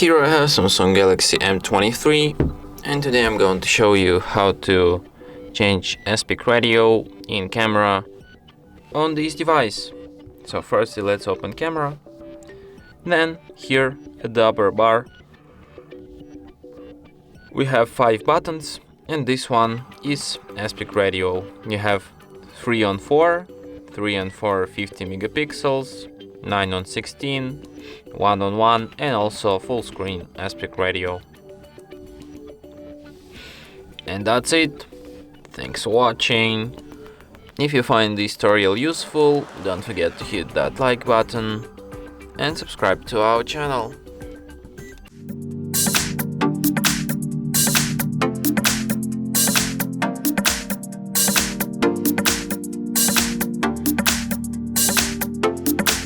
Here I have Samsung Galaxy M23, and today I'm going to show you how to change aspect ratio in camera on this device. So firstly, let's open camera. Then here at the upper bar we have 5 buttons, and this one is aspect ratio. You have 3:4, 3:4 50 megapixels, 9:16, 1:1, and also full screen aspect ratio. And that's it. Thanks for watching. If you find this tutorial useful, don't forget to hit that like button and subscribe to our channel.